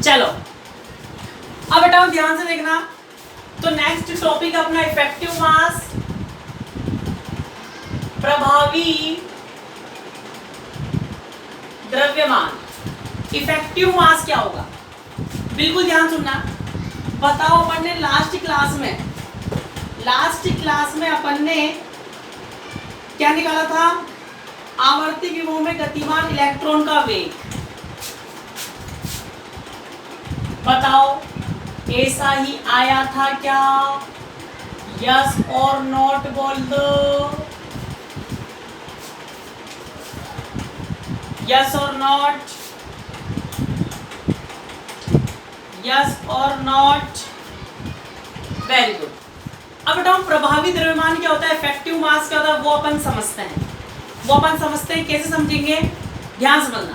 चलो अब बेटा ध्यान से देखना। तो नेक्स्ट टॉपिक अपना इफेक्टिव मास, प्रभावी द्रव्यमान। इफेक्टिव मास क्या होगा, बिल्कुल ध्यान सुनना। बताओ अपन ने लास्ट क्लास में अपन ने क्या निकाला था, आवर्ती विभव में गतिमान इलेक्ट्रॉन का वेग। बताओ ऐसा ही आया था क्या, यस और नॉट बोल दो, यस और नॉट, यस और नॉट, वेरी गुड। अब बताओ प्रभावी द्रव्यमान क्या होता है, इफेक्टिव मास क्या होता है, वो अपन समझते हैं। कैसे समझेंगे, ध्यान समझना।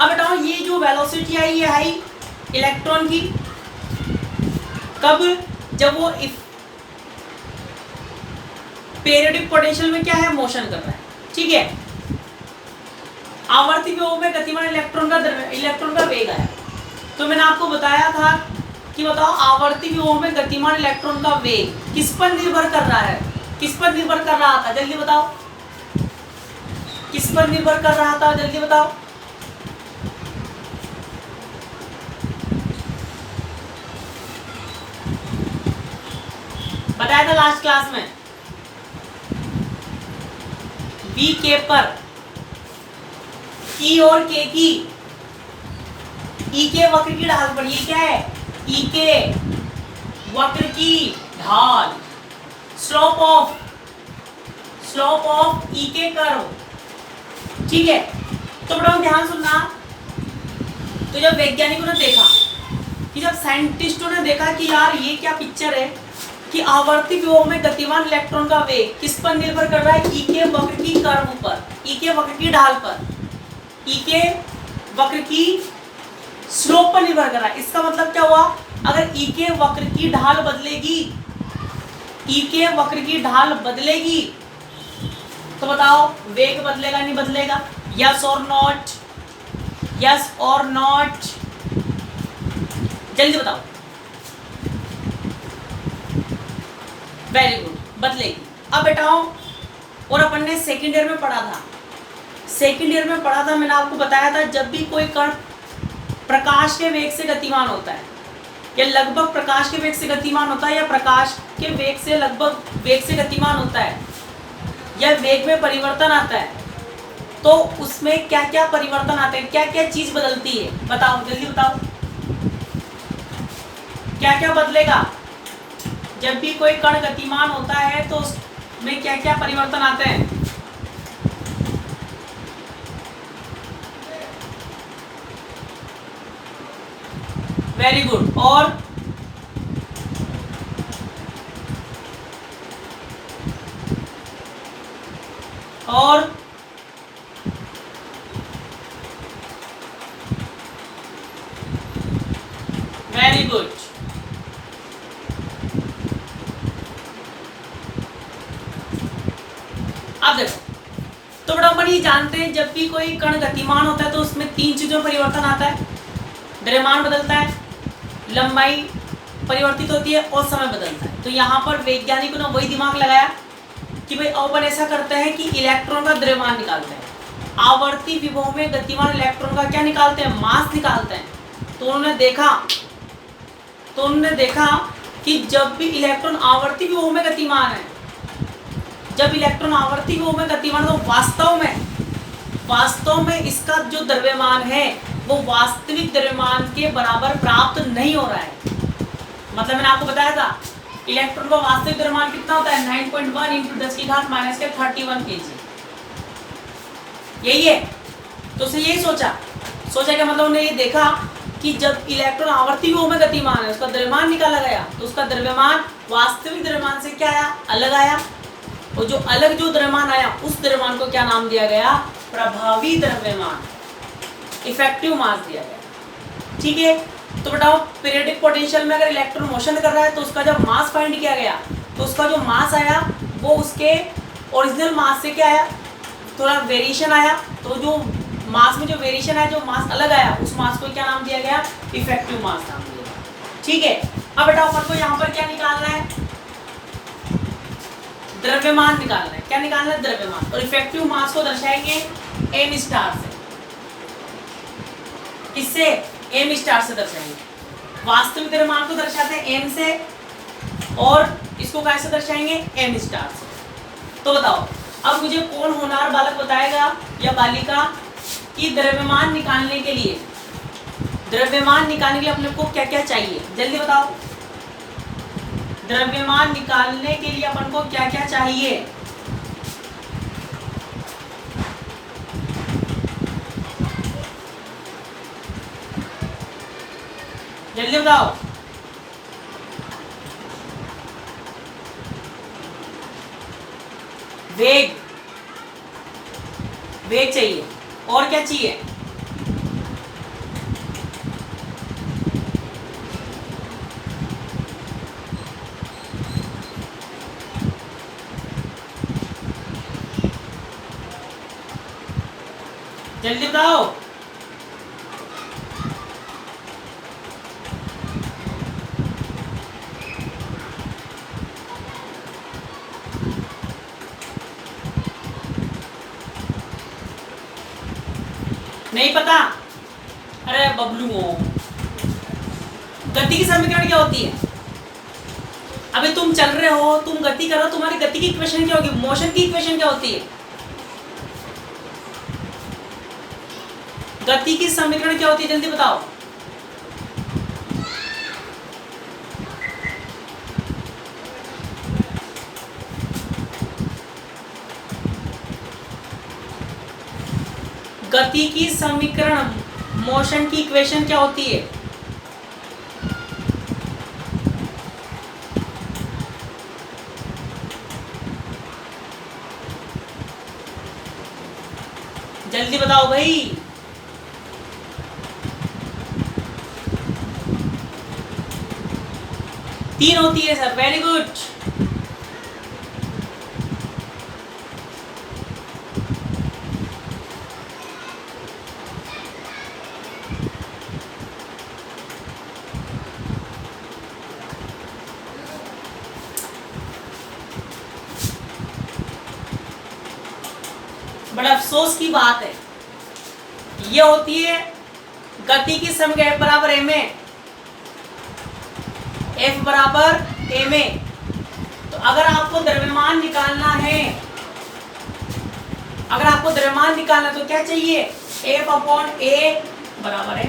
अब बताओ ये जो वेलोसिटी आई, ये आई इलेक्ट्रॉन की, कब, जब वो पीरियोडिक पोटेंशियल में क्या है, मोशन कर रहा है, ठीक है। आवर्ती विभव में गतिमान इलेक्ट्रॉन का वेग आया। तो मैंने आपको बताया था कि बताओ आवर्ती विभव में गतिमान इलेक्ट्रॉन का वेग किस पर निर्भर कर रहा है, किस पर निर्भर कर रहा था, जल्दी बताओ, किस पर निर्भर कर रहा था, जल्दी बताओ। बताया था लास्ट क्लास में, बी के पर, ई और के की, ई के वक्र की ढाल पर, ये क्या है, ई के वक्र की ढाल, स्लोप ऑफ ई के कर्व, ठीक है। तो बड़ा ध्यान सुनना। तो जब वैज्ञानिकों ने देखा कि जब साइंटिस्टों ने देखा कि यार ये क्या पिक्चर है कि आवर्ती विभव में गतिमान इलेक्ट्रॉन का वेग किस पर निर्भर कर रहा है, ई के वक्र की कर्व पर, ई के वक्र की ढाल पर, ई के वक्र की स्लोप पर निर्भर कर रहा है। इसका मतलब क्या हुआ, अगर ई के वक्र की ढाल बदलेगी, ई के वक्र की ढाल बदलेगी तो बताओ वेग बदलेगा नहीं बदलेगा, यस और नॉट, यस और नॉट, जल्दी बताओ। वेरी गुड, बदलेगी। अब बेटाओ, और अपन ने सेकेंड ईयर में पढ़ा था, मैंने आपको बताया था जब भी कोई कण प्रकाश के वेग से गतिमान होता है या लगभग प्रकाश के वेग से गतिमान होता है या प्रकाश के वेग से लगभग वेग से गतिमान होता है या वेग में परिवर्तन आता है, तो उसमें क्या क्या परिवर्तन आते हैं, क्या क्या चीज बदलती है, बताओ जल्दी बताओ, क्या क्या बदलेगा। जब भी कोई कण गतिमान होता है तो उसमें क्या क्या परिवर्तन आते हैं, वेरी गुड। और वेरी गुड। अब देखो, तो बड़ा अपन ये जानते हैं जब भी कोई कण गतिमान होता है तो उसमें तीन चीजों में परिवर्तन आता है, द्रव्यमान बदलता है, लंबाई परिवर्तित होती है और समय बदलता है। तो यहाँ पर वैज्ञानिकों ने वही दिमाग लगाया कि भाई अपन ऐसा करते हैं कि इलेक्ट्रॉन का द्रव्यमान निकालते हैं, आवर्ती विभव में गतिमान इलेक्ट्रॉन का क्या निकालते हैं, मास निकालते हैं। तो उन्होंने देखा कि जब भी इलेक्ट्रॉन आवर्ती विभव में गतिमान है, जब इलेक्ट्रॉन आवर्ती विभव में गतिमान है तो वास्तव में इसका जो द्रव्यमान है वो वास्तविक द्रव्यमान के बराबर प्राप्त नहीं हो रहा है। मतलब मैंने आपको बताया था इलेक्ट्रॉन का वास्तविक द्रव्यमान कितना होता है, 9.1 × 10⁻⁻31 kg, यही है। तो उसने यही सोचा क्या मतलब उन्होंने ये देखा कि जब इलेक्ट्रॉन आवर्ती विभव में गतिमान है उसका द्रव्यमान निकाला गया तो उसका द्रव्यमान वास्तविक द्रव्यमान से क्या आया, अलग आया, और जो अलग जो द्रव्यमान आया उस द्रव्यमान को क्या नाम दिया गया, प्रभावी द्रव्यमान, इफेक्टिव मास दिया गया, ठीक है। तो बताओ पीरियोडिक पोटेंशियल में अगर इलेक्ट्रॉन मोशन कर रहा है तो उसका जब मास फाइंड किया गया तो उसका जो मास आया वो उसके ओरिजिनल मास से क्या आया, थोड़ा वेरिएशन आया, तो जो मास में जो वेरिएशन है, जो मास अलग आया, उस मास को क्या नाम दिया गया? इफेक्टिव मास नाम दिया गया। ठीक है, अब बेटा अपन को यहाँ पर क्या निकालना है? द्रव्यमान निकालना है। क्या निकालना है? द्रव्यमान। और इफेक्टिव मास को दर्शाएंगे एम स्टार से। किससे? एम स्टार से दर्शाएंगे। वास्तविक द्रव्यमान को दर्शाते हैं एम से, और इसको कैसे दर्शाएंगे? एम स्टार से। तो बताओ, अब मुझे कौन होनहार बालक बताएगा या बालिका कि द्रव्यमान निकालने के लिए अपने को क्या क्या चाहिए? जल्दी बताओ, द्रव्यमान निकालने के लिए अपन को क्या क्या चाहिए? जल्दी बताओ। वेग चाहिए। और क्या चाहिए? जल्दी बताओ। नहीं पता? अरे बबलू, गति की समीकरण क्या होती है? अभी तुम चल रहे हो, तुम गति करो, तुम्हारी गति की इक्वेशन क्या होगी? मोशन की इक्वेशन क्या होती है? गति की समीकरण क्या होती है? जल्दी बताओ। गति की समीकरण, मोशन की इक्वेशन क्या होती है? जल्दी बताओ भाई। तीन होती है सर, वेरी गुड। बड़ा अफसोस की बात है, ये होती है गति की समीकरण बराबर एम ए, एफ बराबर एम ए। तो अगर आपको द्रव्यमान निकालना है, तो क्या चाहिए? एफ अपॉन ए बराबर है।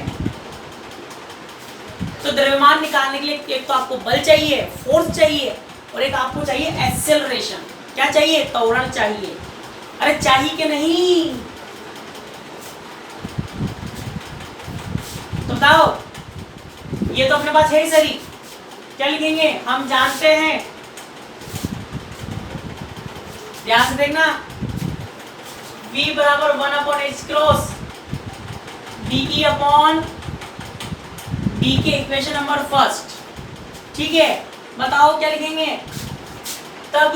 तो द्रव्यमान निकालने के लिए एक तो आपको बल चाहिए, फोर्स चाहिए, और एक आपको चाहिए एक्सेलरेशन। क्या चाहिए? त्वरण चाहिए। अरे चाहिए कि नहीं? तो बताओ, ये तो अपने पास है ही सही। क्या लिखेंगे? हम जानते हैं, ध्यान से देखना, V बराबर 1 upon H cross D upon D के, इक्वेशन नंबर फर्स्ट। ठीक है, बताओ क्या लिखेंगे? तब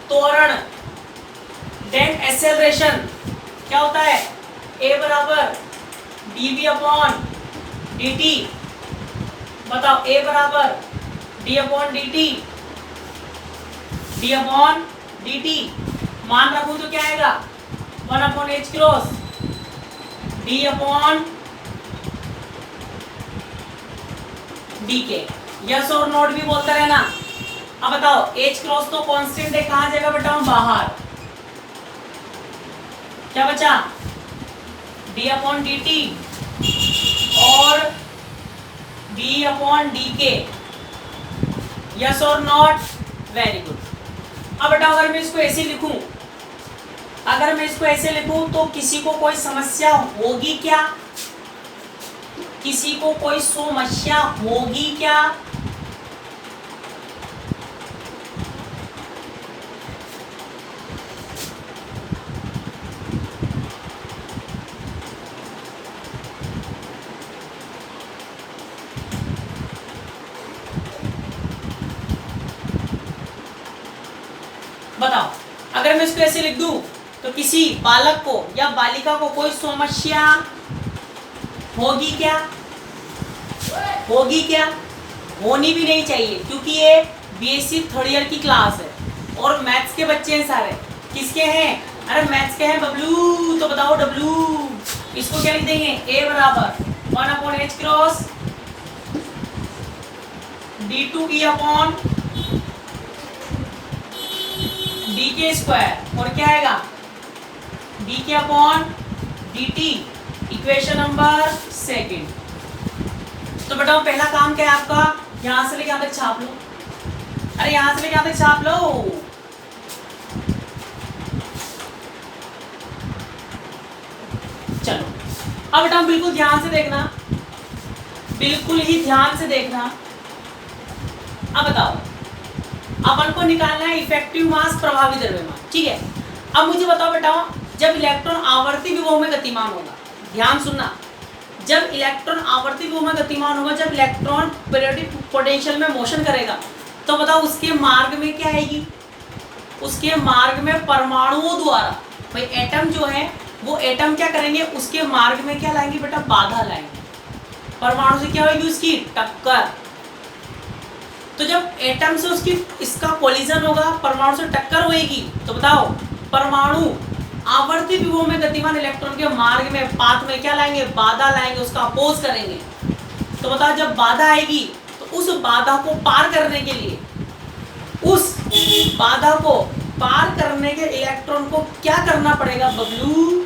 त्वरण देन एक्सेलरेशन क्या होता है? A बराबर dv अपॉन dt। बताओ, A बराबर d अपॉन dt, मान रखूं तो क्या आएगा? 1 upon H cross d upon D के। यस और नोट भी बोलते रहना। अब बताओ, एच क्रॉस तो कांस्टेंट है, कहां जाएगा बेटा? बाहर। क्या बचा? d अपॉन डी टी और d अपॉन डी के। यस और नॉट? Very good. अब बेटा अगर मैं इसको ऐसे लिखूं, तो किसी को कोई समस्या होगी क्या? किसी को कोई समस्या होगी क्या? बताओ, अगर मैं इसको ऐसे लिख दूं, तो किसी बालक को या बालिका को कोई समस्या होगी क्या? होगी क्या? होनी भी नहीं चाहिए, क्योंकि ये बीएससी थर्ड ईयर की क्लास है और मैथ्स के बच्चे हैं सारे। किसके हैं? अरे मैथ्स के हैं बबलू। तो बताओ डब्लू, इसको क्या लिख देंगे? ए बराबर 1/h cross d2e upon dk square, और क्या आएगा? dk upon dt, equation number second. तो बताओ पहला काम क्या है आपका? यहां से लेके यहां तक छाप लो। अरे यहां से लेके यहां तक छाप लो। चलो अब बेटा बिल्कुल ध्यान से देखना, बिल्कुल ही ध्यान से देखना। अब बताओ, अपन को निकालना है इफेक्टिव मास, प्रभावी द्रव्यमान, ठीक है। अब मुझे बताओ बेटा, जब इलेक्ट्रॉन आवर्ती विभव में गतिमान होगा, ध्यान सुनना, जब इलेक्ट्रॉन आवर्ती विभव में गतिमान होगा, जब इलेक्ट्रॉन पीरियोडिक पोटेंशियल में मोशन करेगा, तो बताओ उसके मार्ग में क्या आएगी? उसके मार्ग में परमाणुओं द्वारा, भाई एटम जो है वो एटम क्या करेंगे? उसके मार्ग में क्या लाएंगे बेटा? बाधा लाएंगे। परमाणु से क्या होगी? उसकी टक्कर। तो जब एटम से उसकी इसका कोलिजन होगा, परमाणु से टक्कर होगी, तो बताओ परमाणु आवर्ती विभव में गतिमान इलेक्ट्रॉन के मार्ग में, पाथ में क्या लाएंगे? बाधा लाएंगे, उसका अपोज करेंगे। तो बताओ जब बाधा आएगी तो उस बाधा को पार करने के लिए, उस बाधा को पार करने के इलेक्ट्रॉन को क्या करना पड़ेगा बबलू?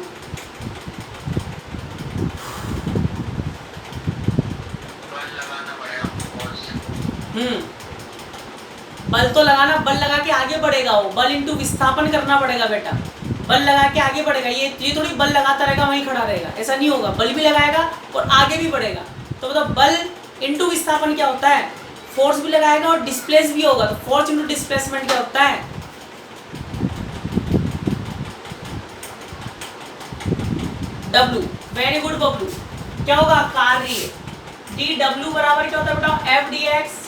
बल तो लगाना, बल लगा के आगे बढ़ेगा वो, बल इंटू विस्थापन करना पड़ेगा बेटा, बल लगा के आगे बढ़ेगा। ये थोड़ी बल लगाता रहेगा वहीं खड़ा रहेगा, ऐसा नहीं होगा, बल भी लगाएगा और आगे भी बढ़ेगा। तो मतलब बल इंटू विस्थापन क्या होता है? फोर्स भी लगाएगा और डिस्प्लेस भी होगा, तो फोर्स इंटू डिस्प्लेसमेंट क्या होता है? W। Very good Bablu. क्या होगा? कार्य dW बराबर क्या होता है बेटा? F dx।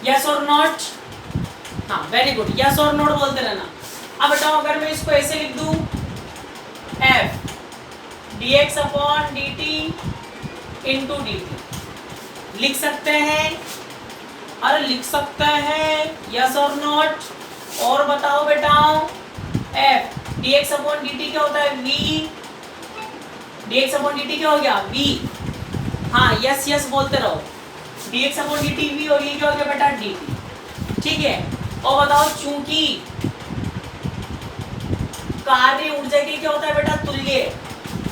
यस और नॉट? हाँ वेरी गुड, यस और नॉट बोलते रहना। अब बताओ अगर मैं इसको ऐसे लिख दूं, F dx upon dt into dt, लिख सकते हैं? अरे लिख सकते हैं, यस और नॉट? और बताओ बेटा, F dx अपॉन dt क्या होता है? V। dx अपॉन dt क्या हो गया? V। हाँ यस यस बोलते रहो, dx अपॉन dt v, और ये क्या हो गया बेटा? dt, ठीक है। और बताओ चूंकि कार्य ऊर्जा के क्या होता है बेटा? तुल्य।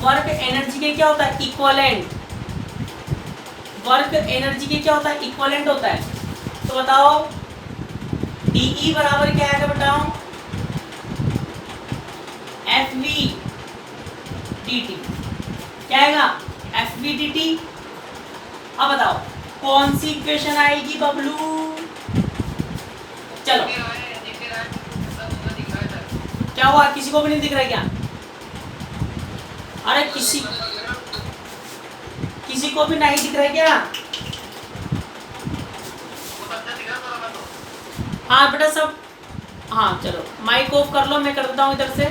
वर्क एनर्जी के क्या होता है? इक्विवेलेंट। वर्क एनर्जी के क्या होता है? इक्विवेलेंट होता है। तो बताओ dE बराबर क्या आएगा बताओ? FV dt, क्या आएगा? FV dt। अब बताओ कौन सी इक्वेशन आएगी बबलू? चलो क्या हुआ? किसी को भी नहीं दिख रहा क्या? अरे किसी को भी नहीं दिख रहा है क्या? हाँ बेटा सब, हाँ चलो माइक ऑफ कर लो, मैं कर देता हूँ इधर से।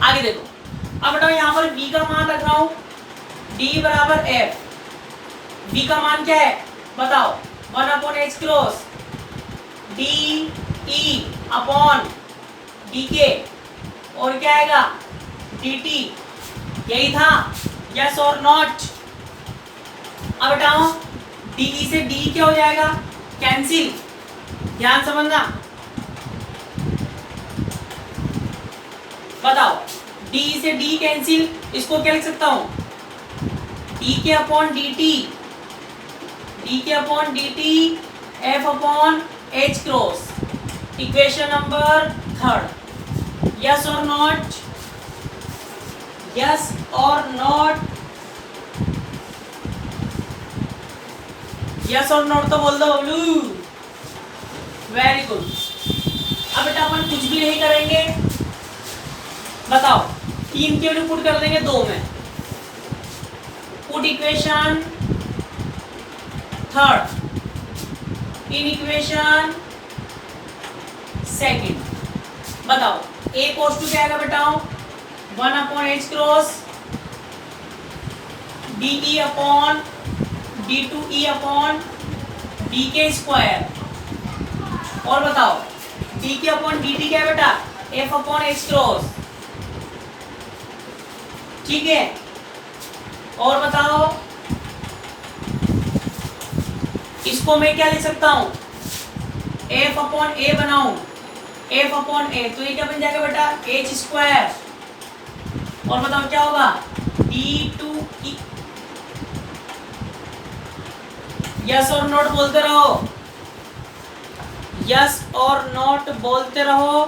आगे देखो, अब बताओ यहाँ पर v का मान रख रहा हूँ, d बराबर f। v का मान क्या है बताओ? 1/h cross de upon dk, और क्या आएगा? dt। यही था, यस और नॉट? अब बताओ de से d क्या हो जाएगा? कैंसिल। ध्यान समझना, बताओ d से d कैंसिल, इसको क्या लिख सकता हूं? dk upon dt, dk upon dt f upon h cross, equation number third. Yes और नॉट? यस और नॉट? यस और नॉट तो बोल दो बबलू। Very good. अब बेटा अपन कुछ भी नहीं करेंगे, बताओ 3 के वैल्यू पुट कर देंगे 2 में। Put equation third in equation second. बताओ ए कोस टू क्या आएगा बताओ, 1 upon H cross D E upon D two E upon D के स्क्वायर। और बताओ डी के अपॉन डी टी क्या है बेटा, एफ अपॉन एच क्रॉस। ठीक है, और बताओ इसको मैं क्या लिख सकता हूं, एफ अपॉन ए बनाऊं, एफ अपॉन ए, तो ये क्या बन जाएगा बेटा, एच स्क्वायर। और बताओ क्या होगा, डी टू ई। यस और नॉट बोलते रहो, यस और नॉट बोलते रहो।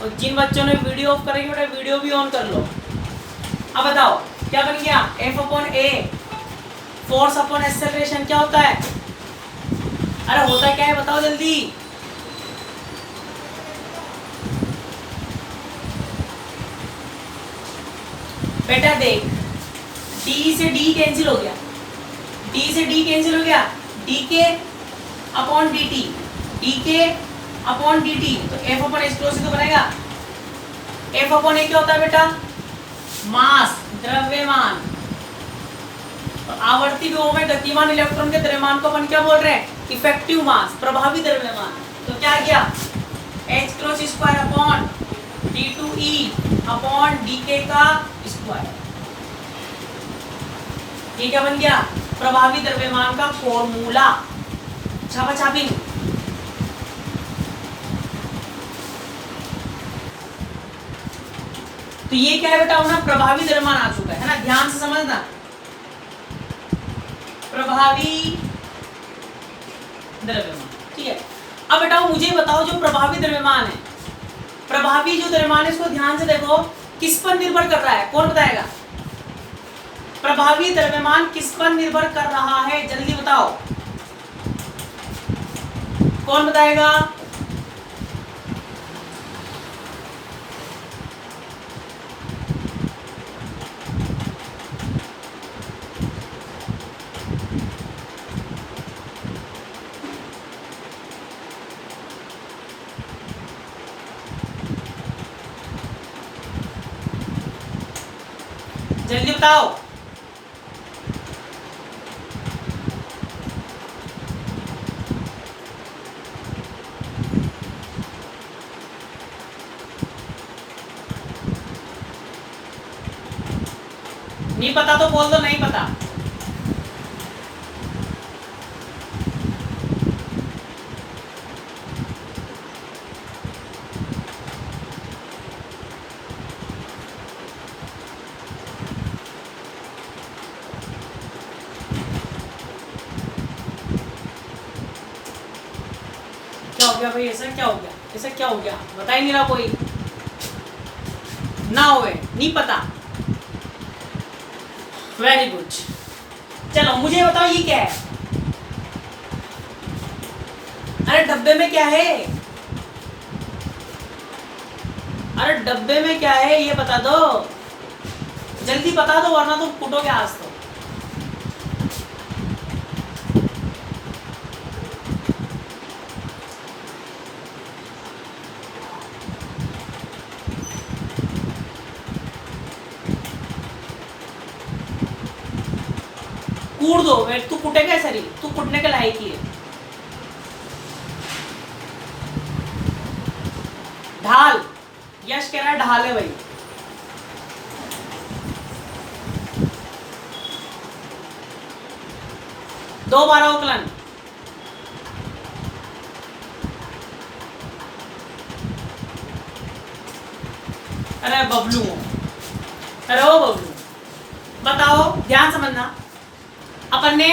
और जिन बच्चों ने वीडियो ऑफ करेंगे बेटा वीडियो भी ऑन कर लो। अब बताओ क्या बन गया, एफ अपॉन ए, फोर्स अपॉन एक्सेलरेशन क्या होता है, अरे होता क्या है बताओ जल्दी। बेटा देख, डी से डी कैंसिल हो गया, डी से डी कैंसिल हो गया, डी के अपॉन डी टी, डी के अपॉन डी टी, तो एफ अपॉन एच क्रॉस तो बनेगा। एफ अपॉन ए क्या होता है बेटा, मास, द्रव्यमान। और आवर्ती विभव में गतिमान इलेक्ट्रॉन के द्रव्यमान को अपन क्या बोल रहे हैं, इफेक्टिव मास, प्रभावी द्रव्यमान। तो क्या गया, H cross square upon D two E upon D के का स्क्वायर। ये क्या बन गया, प्रभावी द्रव्यमान का फॉर्मूला। छापा छापी। तो ये क्या है बेटा, अपना प्रभावी द्रव्यमान आ चुका है ना, ध्यान से समझना। प्रभावी द्रव्यमान, ठीक है। अब बेटा मुझे बताओ जो प्रभावी द्रव्यमान है, प्रभावी जो द्रव्यमान है इसको ध्यान से देखो, किस पर निर्भर कर रहा है, कौन बताएगा। प्रभावी द्रव्यमान किस पर निर्भर कर रहा है, जल्दी बताओ, कौन बताएगा। जल्दी बताओ। नहीं पता तो बोल दो नहीं पता। क्या हो गया भाई, ऐसा क्या हो गया, ऐसा क्या हो गया, बता ही नहीं रहा कोई, ना होवे, नहीं पता। Very good. चलो मुझे बताओ ये क्या है, अरे डब्बे में क्या है, अरे डब्बे में क्या है ये बता दो, जल्दी बता दो वरना तुम फूटोगे आज तो। कूट दो, तू कुटेगा सरी, तू कुटने के लायक ही है। ढाल, यश कह रहा है ढाल है भाई। दो 12 उकलन, अरे बबलू, अरे ओ बबलू बताओ, ध्यान समझना। अपन ने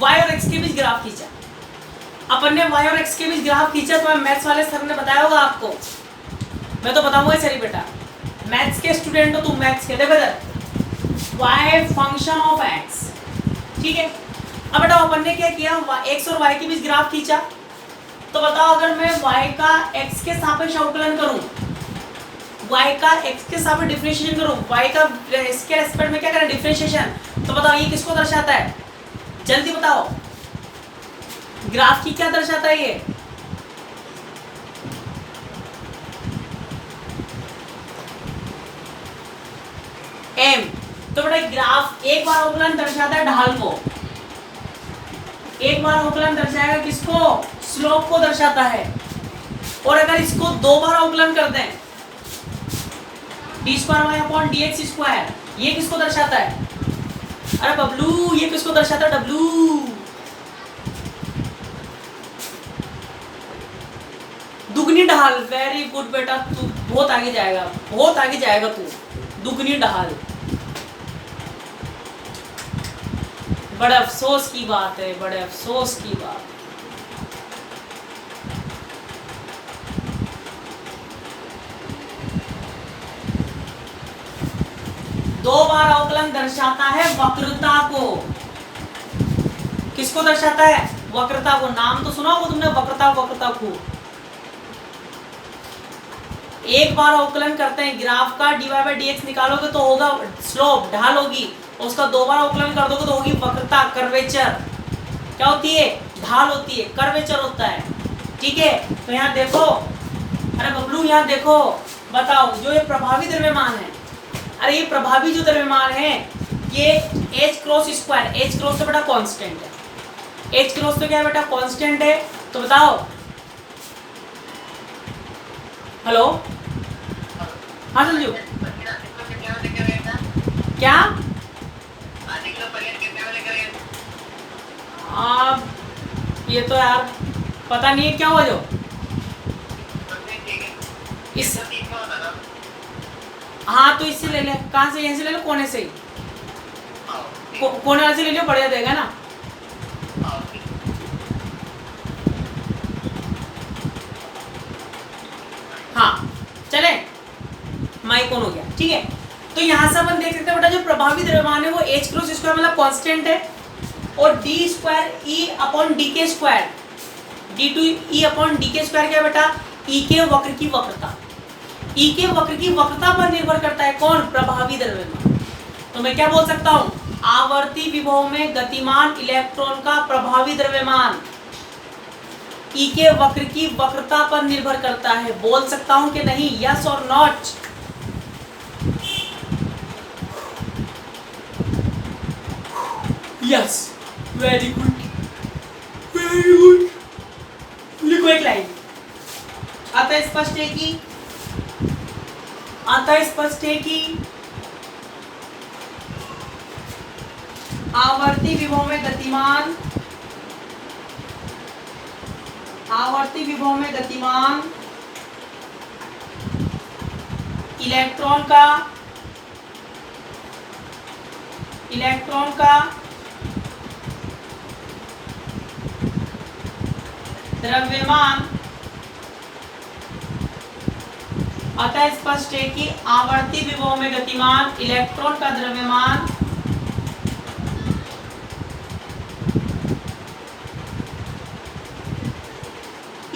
y और x के बीच ग्राफ खींचा, अपन ने y और x के बीच ग्राफ खींचा, तो मैथ्स वाले सर ने बताया होगा आपको, मैं तो बताऊंगा सर बेटा, मैथ्स के स्टूडेंट हो तुम, मैथ्स के। देखो इधर y फंक्शन ऑफ x, ठीक है। अब बेटा अपन ने क्या किया, x और y के बीच ग्राफ खींचा, तो बताओ अगर मैं y का x के सापेक्ष अवकलन करूं, y का x के सापेक्ष डिफरेंशिएशन करूं, y का इसके रेस्पेक्ट में क्या करें डिफरेंशिएशन, तो बताओ ये किसको दर्शाता है, जल्दी बताओ, ग्राफ की क्या दर्शाता है ये, एम। तो बेटा ग्राफ एक बार अवकलन दर्शाता है ढाल को, एक बार अवकलन दर्शाएगा किसको, स्लोप को दर्शाता है। और अगर इसको दो बार अवकलन कर दें, D square Y upon D X square, ये किसको दर्शाता है, अरे बबलू ये किसको दर्शाता है, डब्लू। दुगनी ढाल, वेरी गुड बेटा, तू बहुत आगे जाएगा, बहुत आगे जाएगा तू। दुगनी ढाल, बड़े अफसोस की बात है, बड़े अफसोस की बात। दो बार अवकलन दर्शाता है वक्रता को, किसको दर्शाता है, वक्रता को। नाम तो सुना होगा तुमने, वक्रता, वक्रता को। एक बार अवकलन करते हैं ग्राफ का, dy बाई डी एक्स निकालोगे तो होगा स्लोप, ढाल होगी। उसका दो बार अवकलन कर दोगे तो होगी वक्रता, कर्वेचर। क्या होती है, ढाल होती है, कर्वेचर होता है। ठीक है, तो यहाँ देखो, अरे बबलू यहाँ देखो, बताओ जो ये प्रभावी द्रव्यमान है, अरे ये प्रभावी जो द्रव्यमान है ये h cross square, h cross तो बेटा कांस्टेंट है, h क्रॉस तो क्या है बेटा, कांस्टेंट है। तो बताओ, हेलो, हाँ संजू, क्या ये तो यार पता नहीं है क्या हुआ जो इस, हाँ तो इससे ले ले, कहाँ से, यहीं से ले लो, कोने से ही, कोने वाले से ले लो, बढ़िया देगा ना। हाँ चले, माइक ऑन हो गया, ठीक है। तो यहाँ से अपन देख सकते हैं बेटा जो प्रभावी द्रव्यमान है वो h क्रॉस स्क्वायर मतलब कांस्टेंट है, और D square E upon D के square, D two E upon D के स्क्वायर क्या है बेटा, ई के वक्र की वक्रता, ई के वक्र की वक्रता पर निर्भर करता है कौन, प्रभावी द्रव्यमान। तो मैं क्या बोल सकता हूँ, आवर्ती विभव में गतिमान इलेक्ट्रॉन का प्रभावी द्रव्यमान ई के वक्र की वक्रता पर निर्भर करता है। बोल सकता हूँ कि नहीं, यस और not. Yes, very good, very good. लिखो एक लाइन, आता स्पष्ट है कि, आता स्पष्ट है कि आवर्ती विभव में गतिमान, आवर्ती विभव में गतिमान इलेक्ट्रॉन का, इलेक्ट्रॉन का द्रव्यमान, अतः स्पष्ट है कि आवर्ती विभव में गतिमान इलेक्ट्रॉन का द्रव्यमान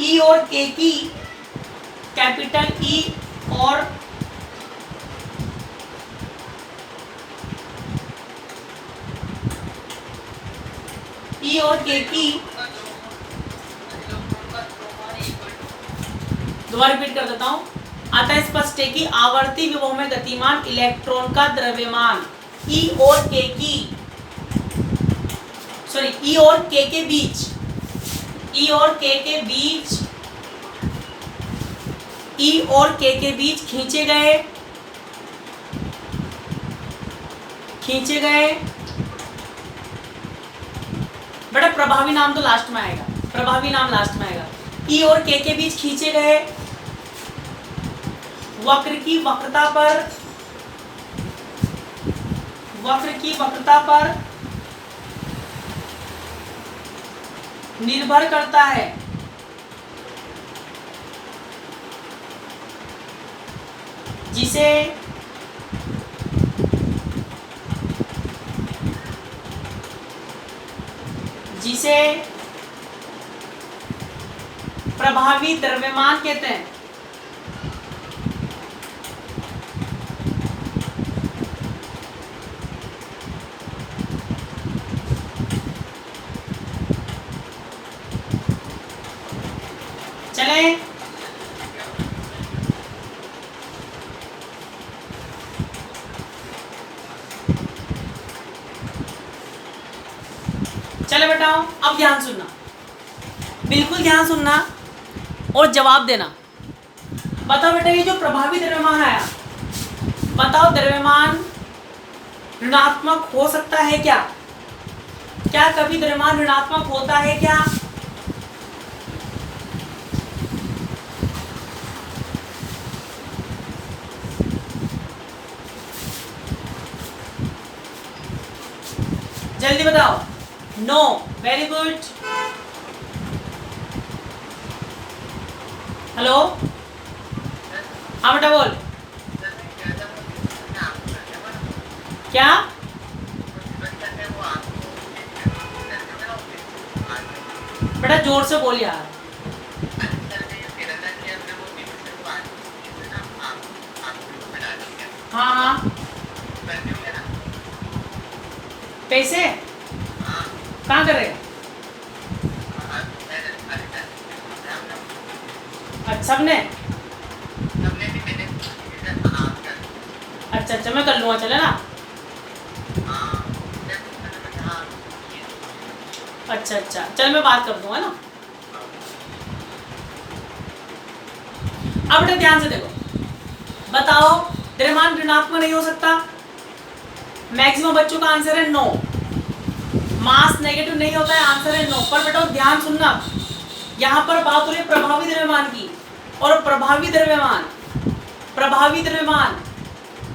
ई और के की, कैपिटल ई और ई और के की, दोबारा रिपीट कर देता हूं, अतः स्पष्ट है कि आवर्ती विभव में गतिमान इलेक्ट्रॉन का द्रव्यमान ई और के की, सॉरी ई और के बीच, ई और के बीच, ई और के बीच खींचे गए, खींचे गए, बेटा प्रभावी नाम तो लास्ट में आएगा, प्रभावी नाम लास्ट में आएगा। ई और के बीच खींचे गए वक्र की वक्रता पर, वक्र की वक्रता पर निर्भर करता है, जिसे जिसे प्रभावी द्रव्यमान कहते हैं। चलें, चले बेटाओ, अब ध्यान सुनना, बिल्कुल ध्यान सुनना और जवाब देना। बताओ बेटा, ये जो प्रभावी द्रव्यमान आया, बताओ द्रव्यमान ऋणात्मक हो सकता है क्या? क्या कभी द्रव्यमान ऋणात्मक होता है क्या? जल्दी बताओ। No, very good. हेलो, हाँ बेटा बोल। क्या? बेटा जोर से बोल यार। हाँ हाँ, पैसे कहाँ कर रहे? अच्छा, सबने? अच्छा अच्छा, मैं कर लूँगा, चले ना। अच्छा अच्छा, चल मैं बात कर दूंगा ना। अब बेटा ध्यान से देखो, बताओ द्रव्यमान ऋणात्मक नहीं हो सकता? मैक्सिमम बच्चों का आंसर है नो। मास नेगेटिव नहीं होता है, आंसर है नो। पर बेटा ध्यान सुनना, यहाँ पर बात हो रही है प्रभावी द्रव्यमान की, और प्रभावी द्रव्यमान, प्रभावी द्रव्यमान,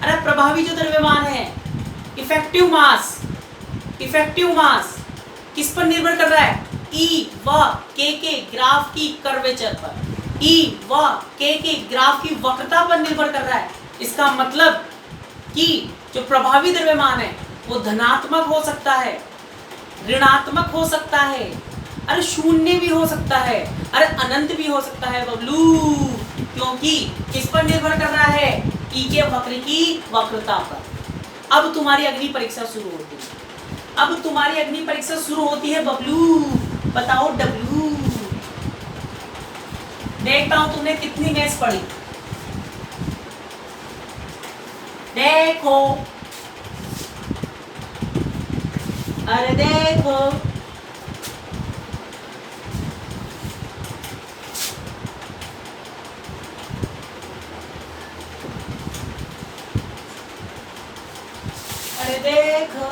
अरे प्रभावी जो द्रव्यमान है, इफेक्टिव मास, इफेक्टिव मास किस पर निर्भर कर रहा है? ई व के ग्राफ की कर्वेचर पर, ई व के ग्राफ की वक्रता पर निर्भर कर रहा है। इसका मतलब कि जो प्रभावी द्रव्यमान है वो धनात्मक हो सकता है, ऋणात्मक हो सकता है, अरे शून्य भी हो सकता है, अरे अनंत भी हो सकता है बबलू। क्योंकि किस पर निर्भर कर रहा है? ई के वक्र की वक्रता पर। अब तुम्हारी अग्नि परीक्षा शुरू होती है, अब तुम्हारी अग्नि परीक्षा शुरू होती है बबलू। बताओ डब्लू, देखता हूं तुमने कितनी मैथ्स पढ़ी। देखो, अरे देखो, अरे देखो,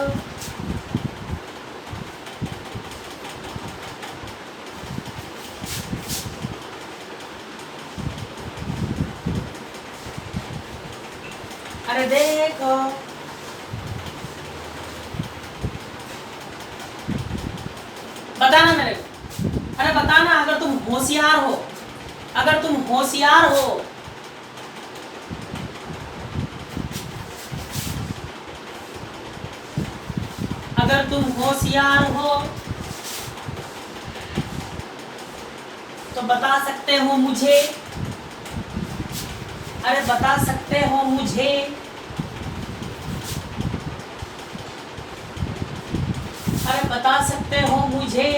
अरे देखो, बताना मेरे को, अरे बताना अगर तुम होशियार हो, अगर तुम होशियार हो। अगर तुम होशियार हो तो बता सकते हो मुझे, अरे बता सकते हो मुझे, अरे बता सकते हो मुझे,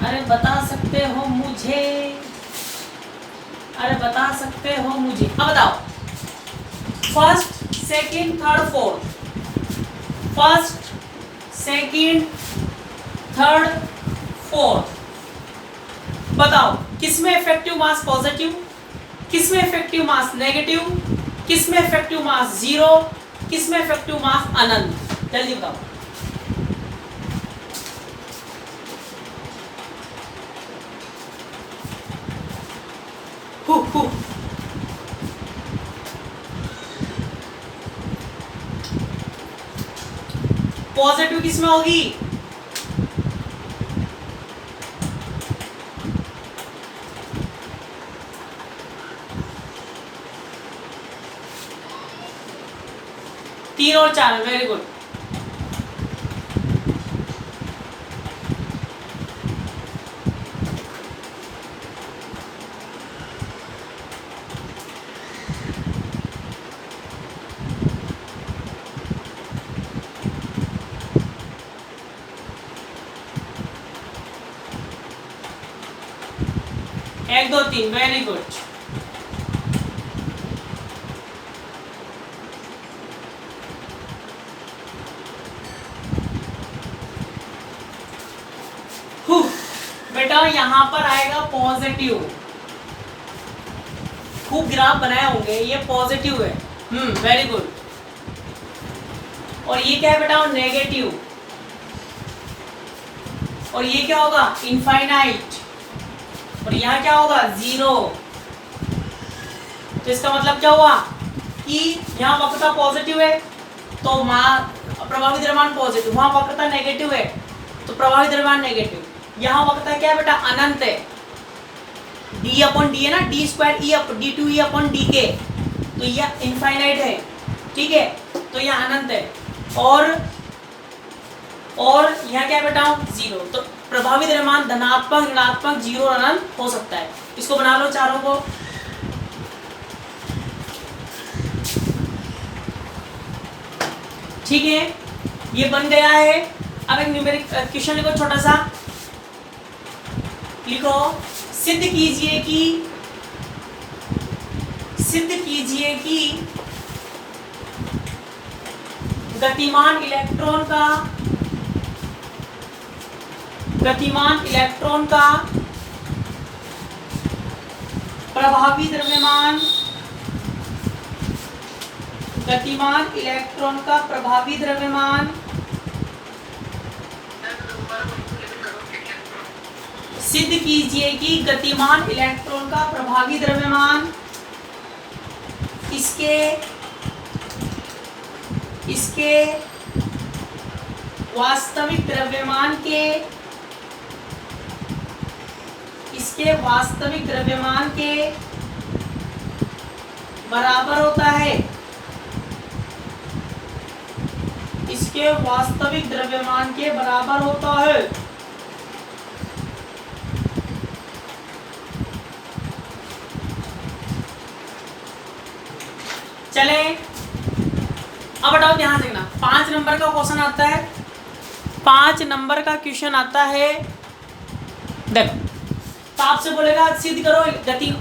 अरे बता सकते हो मुझे, अरे बता सकते हो मुझे। अब बताओ, first second third fourth, first second third fourth, बताओ किसमें इफेक्टिव मास पॉजिटिव, किसमें इफेक्टिव मास नेगेटिव, किसमें इफेक्टिव मास जीरो, किसमें इफेक्टिव मास अनंत? जल्दी बताओ। पॉजिटिव किसमें होगी? तीन और चार, वेरी गुड। एक दो तीन, वेरी गुड। बेटा यहाँ पर आएगा पॉजिटिव, खूब ग्राफ बनाए होंगे, ये पॉजिटिव है, वेरी गुड। और ये क्या है बेटा, नेगेटिव, और ये क्या होगा, इनफाइनाइट, और यहाँ क्या होगा, 0। तो इसका मतलब क्या हुआ कि यहाँ वक्रता पॉजिटिव है तो प्रभावी द्रव्यमान पॉजिटिव, वहां वक्रता नेगेटिव है तो प्रभावी द्रव्यमान नेगेटिव। यहाँ वक्रता क्या है बेटा, अनंत है, d अपॉन डी है ना, D square E up D two E upon D के, तो यह इनफाइनाइट है, ठीक है, तो यह अनंत है। और यहाँ क्या है बेटा, 0। तो प्रभावी द्रव्यमान धनात्मक, ऋणात्मक, 0 और अनंत हो सकता है। इसको बना लो चारों को। ठीक है, ये बन गया है। अब एक न्यूमेरिक क्वेश्चन लिखो, छोटा सा लिखो, सिद्ध कीजिए कि गतिमान इलेक्ट्रॉन का प्रभावी द्रव्यमान, सिद्ध कीजिए कि गतिमान इलेक्ट्रॉन का प्रभावी द्रव्यमान इसके वास्तविक द्रव्यमान के बराबर होता है। इसके वास्तविक द्रव्यमान के बराबर होता है। चले, अब बताओ, ध्यान देखना, 5 नंबर का क्वेश्चन आता है, 5 नंबर का क्वेश्चन आता है। देखो, तो आपसे बोलेगा सिद्ध करो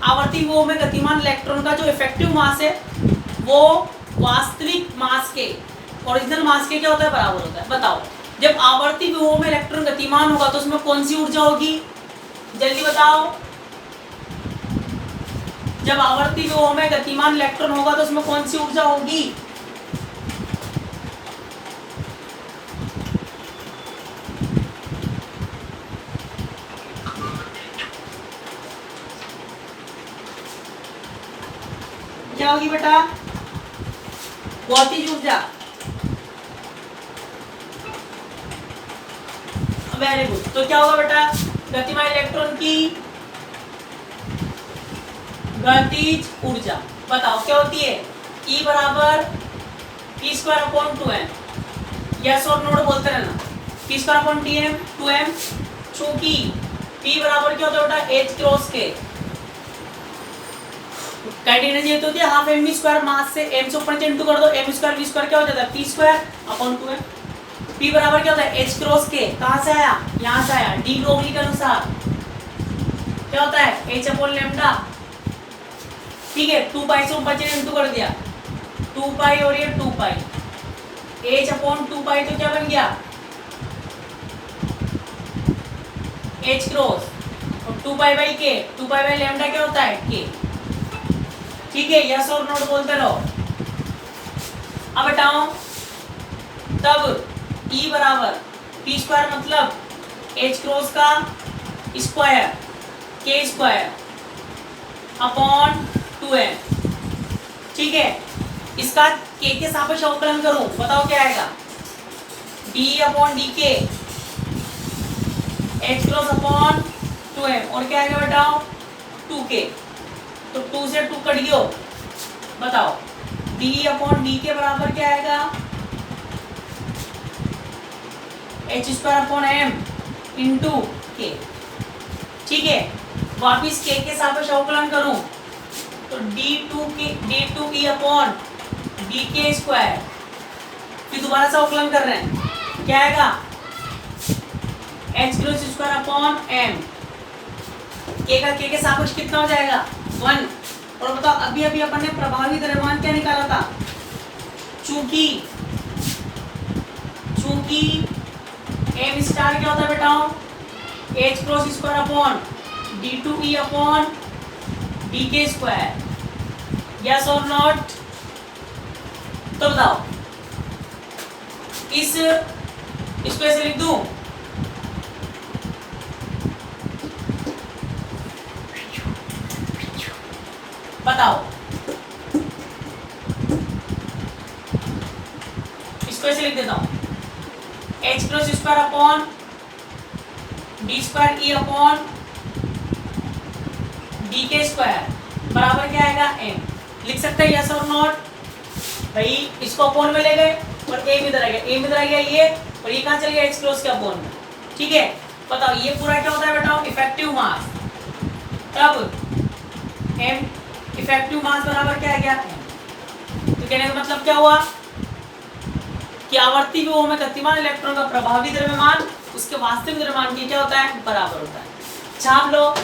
आवर्ती विभव में गतिमान इलेक्ट्रॉन का जो इफेक्टिव मास है वो वास्तविक मास के, ओरिजिनल मास के क्या होता है, बराबर होता है। बताओ, जब आवर्ती विभव में इलेक्ट्रॉन गतिमान होगा तो उसमें कौन सी ऊर्जा होगी, जल्दी बताओ। जब आवर्ती विभव में गतिमान इलेक्ट्रॉन होगा तो उसमें कौन सी ऊर्जा होगी, क्या होगी बेटा, गतिज ऊर्जा। Very good. तो क्या होगा बेटा, गतिमान इलेक्ट्रॉन की गतिज ऊर्जा बताओ क्या होती है, E बराबर p²/2m, यस और नो बोलते रहना, p²/2m 2m, चूंकि P बराबर क्या होता है बेटा, H क्रॉस के, काइनेटिक एनर्जी होती है हाफ mv² मास से m से ऊपर इंटू कर दो, m² v² क्या हो जाता है, p²/2m। P बराबर क्या होता है, H क्रॉस के, कहाँ से आया, यहाँ से आया, डी ब्रोगली के अनुसार क्या होता है, h/λ, ठीक है, 2 पाई से ऊपर इंटू कर दिया, 2 पाई और ये 2 पाई, h/2 पाई तो क्या बन गया, h क्रॉस, और 2 pi by k, 2 pi by lambda क्या होता है, k। ठीक है, यस और नो बोलते रहो। अब बताओ, तब E बराबर p² मतलब h क्रॉस का स्क्वायर k² अपॉन 2m, ठीक है। इसका k के सापेक्ष अवकलन करूं, बताओ क्या आएगा, d/dk h cross upon 2m, और क्या आएगा बताओ, 2k, तो 2 से 2 कट गयो, बताओ d/dk बराबर क्या आएगा, h²/m इंटू k, ठीक है। वापिस k के सापेक्ष अवकलन करूं तो d2e अपॉन dk², फिर दोबारा से अवकलन कर रहे हैं, क्या आएगा, h² अपॉन m, k का k के सापेक्ष कितना हो जाएगा, 1। और बताओ, अभी अभी अपन ने प्रभावी द्रव्यमान क्या निकाला था, चूंकि m स्टार क्या होता है बेटाओ, H cross square upon d2e upon dk square, yes और नॉट? तो बताओ इसको ऐसे लिख दूं, बताओ इसको ऐसे लिख देता हूं, H cross square upon D square E upon D के स्क्वायर बराबर क्या आएगा? एम। लिख सकते हैं यस और नॉट? भाई इसको अपॉन में ले गए और एम इधर आ गया, एम इधर आ गया ये, और ये कहां चल गया? एच क्रॉस के अपॉन में। ठीक है, बताओ ये पूरा क्या होता है बेटा? इफेक्टिव मास। तब एम इफेक्टिव मास बराबर क्या आ गया? एम। तो कहने का मतलब क्या हुआ कि आवर्ती विभव में गतिमान इलेक्ट्रॉन का प्रभावी द्रव्यमान उसके वास्तविक द्रव्यमान की क्या होता है? बराबर होता है। छाप लो।